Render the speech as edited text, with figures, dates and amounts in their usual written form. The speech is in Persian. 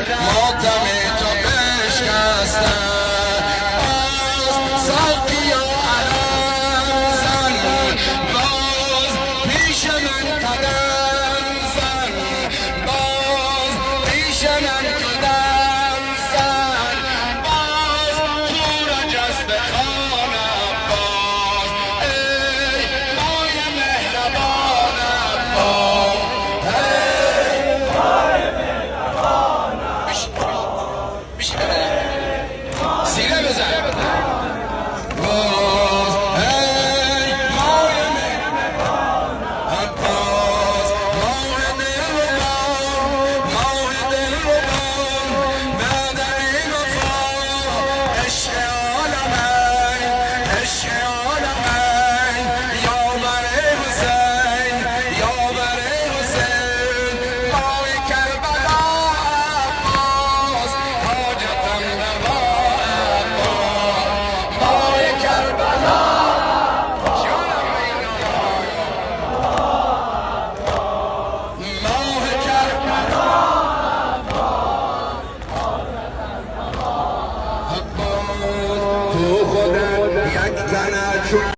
ماتم تو بشکسته باز ساقیا علم زن باز پیش من قدم زن باز پیش من قدم زن باز تو را جذب خانم باز ای مای مهربانم باز ای مای مهربانم سینه بزن باز ای مای مهربانم باز ماه دلربان ماه دلربان بعد این وفا عشق عالمین عشق عالمین یاور حسین یاور حسین ماه کربلا عباس حاجتم روا عباس ماه کربلا ماه کربلا عباس تو خودت یک زنه چون